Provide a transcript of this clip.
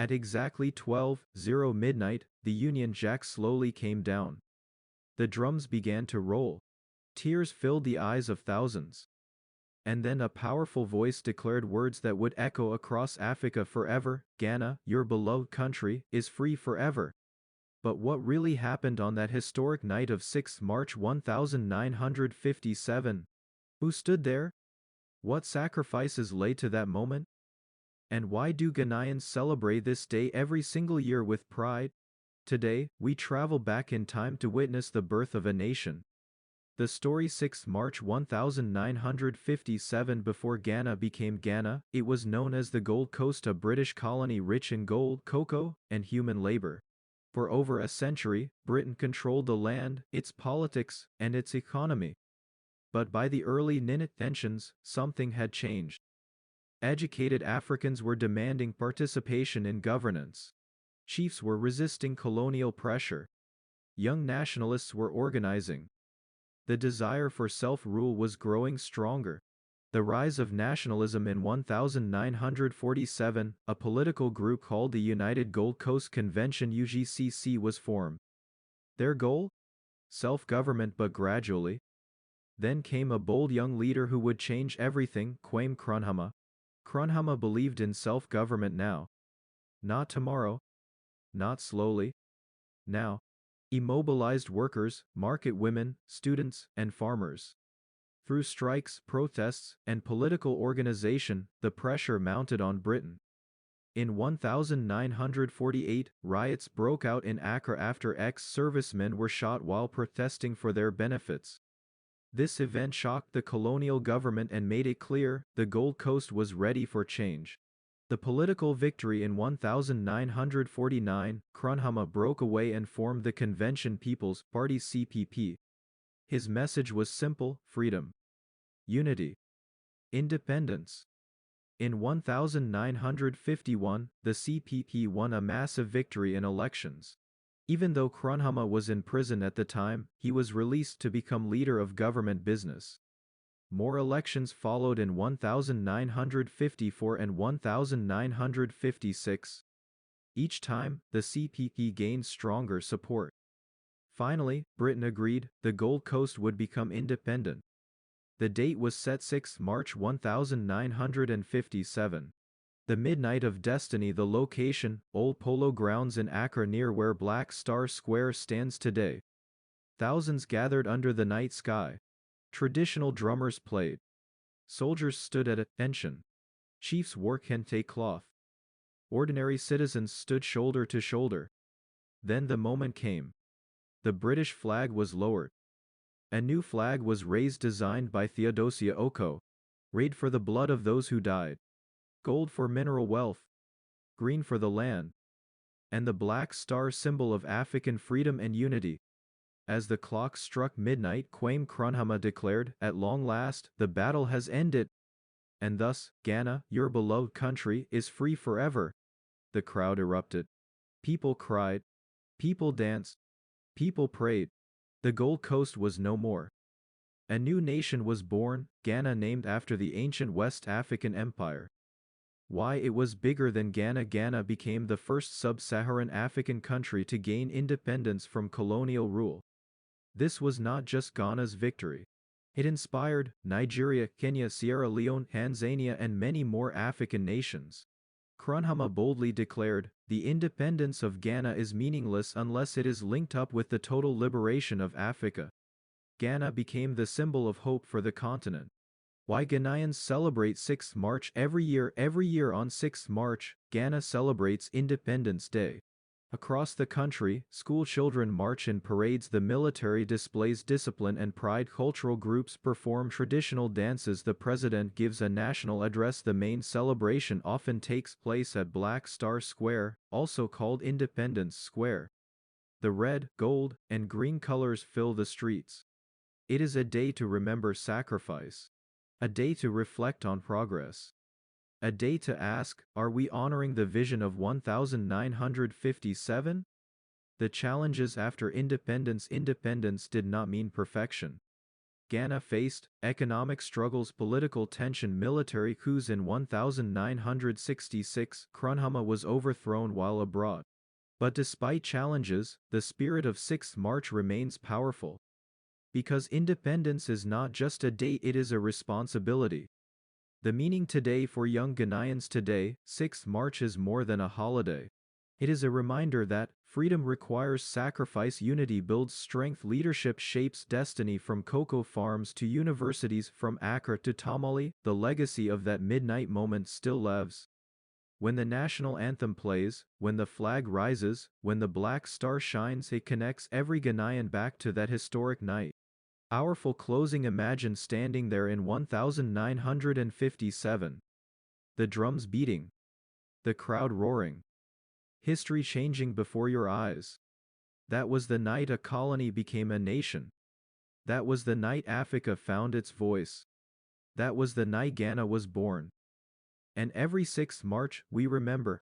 At exactly 12:00 midnight, the Union Jack slowly came down. The drums began to roll. Tears filled the eyes of thousands. And then a powerful voice declared words that would echo across Africa forever: Ghana, your beloved country, is free forever. But what really happened on that historic night of 6 March 1957? Who stood there? What sacrifices lay to that moment? And why do Ghanaians celebrate this day every single year with pride? Today, we travel back in time to witness the birth of a nation. The story: 6 March 1957. Before Ghana became Ghana, it was known as the Gold Coast, a British colony rich in gold, cocoa, and human labor. For over a century, Britain controlled the land, its politics, and its economy. But by the early tensions, something had changed. Educated Africans were demanding participation in governance. Chiefs were resisting colonial pressure. Young nationalists were organizing. The desire for self-rule was growing stronger. The rise of nationalism: in 1947, a political group called the United Gold Coast Convention (UGCC) was formed. Their goal? Self-government, but gradually. Then came a bold young leader who would change everything: Kwame Nkrumah. Nkrumah believed in self-government now. Not tomorrow. Not slowly. Now. He mobilized workers, market women, students, and farmers. Through strikes, protests, and political organization, the pressure mounted on Britain. In 1948, riots broke out in Accra after ex-servicemen were shot while protesting for their benefits. This event shocked the colonial government and made it clear the Gold Coast was ready for change. The political victory: in 1949, Nkrumah broke away and formed the Convention People's Party (CPP). His message was simple: freedom, unity, independence. In 1951, the CPP won a massive victory in elections. Even though Nkrumah was in prison at the time, he was released to become leader of government business. More elections followed in 1954 and 1956. Each time, the CPP gained stronger support. Finally, Britain agreed the Gold Coast would become independent. The date was set: 6 March 1957. The midnight of destiny. The location: Old Polo Grounds in Accra, near where Black Star Square stands today. Thousands gathered under the night sky. Traditional drummers played. Soldiers stood at attention. Chiefs wore kente cloth. Ordinary citizens stood shoulder to shoulder. Then the moment came. The British flag was lowered. A new flag was raised, designed by Theodosia Oko. Red for the blood of those who died. Gold for mineral wealth. Green for the land. And the black star, symbol of African freedom and unity. As the clock struck midnight, Kwame Nkrumah declared, "At long last, the battle has ended. And thus, Ghana, your beloved country, is free forever." The crowd erupted. People cried. People danced. People prayed. The Gold Coast was no more. A new nation was born, Ghana, named after the ancient West African Empire. Why it was bigger than Ghana. Ghana became the first sub-Saharan African country to gain independence from colonial rule. This was not just Ghana's victory. It inspired Nigeria, Kenya, Sierra Leone, Tanzania, and many more African nations. Nkrumah boldly declared, "The independence of Ghana is meaningless unless it is linked up with the total liberation of Africa." Ghana became the symbol of hope for the continent. Why Ghanaians celebrate 6 March every year? Every year on 6 March, Ghana celebrates Independence Day. Across the country, school children march in parades, the military displays discipline and pride, cultural groups perform traditional dances, the president gives a national address. The main celebration often takes place at Black Star Square, also called Independence Square. The red, gold, and green colors fill the streets. It is a day to remember sacrifice. A day to reflect on progress. A day to ask, are we honoring the vision of 1957? The challenges after independence. Independence did not mean perfection. Ghana faced economic struggles, political tension, military coups. In 1966, Nkrumah was overthrown while abroad. But despite challenges, the spirit of 6th March remains powerful. Because independence is not just a date, it is a responsibility. The meaning today for young Ghanaians today, 6th March is more than a holiday. It is a reminder that freedom requires sacrifice, unity builds strength, leadership shapes destiny. From cocoa farms to universities, from Accra to Tamale, the legacy of that midnight moment still lives. When the national anthem plays, when the flag rises, when the black star shines, it connects every Ghanaian back to that historic night. Powerful closing. Imagine standing there in 1957. The drums beating. The crowd roaring. History changing before your eyes. That was the night a colony became a nation. That was the night Africa found its voice. That was the night Ghana was born. And every 6th March, we remember,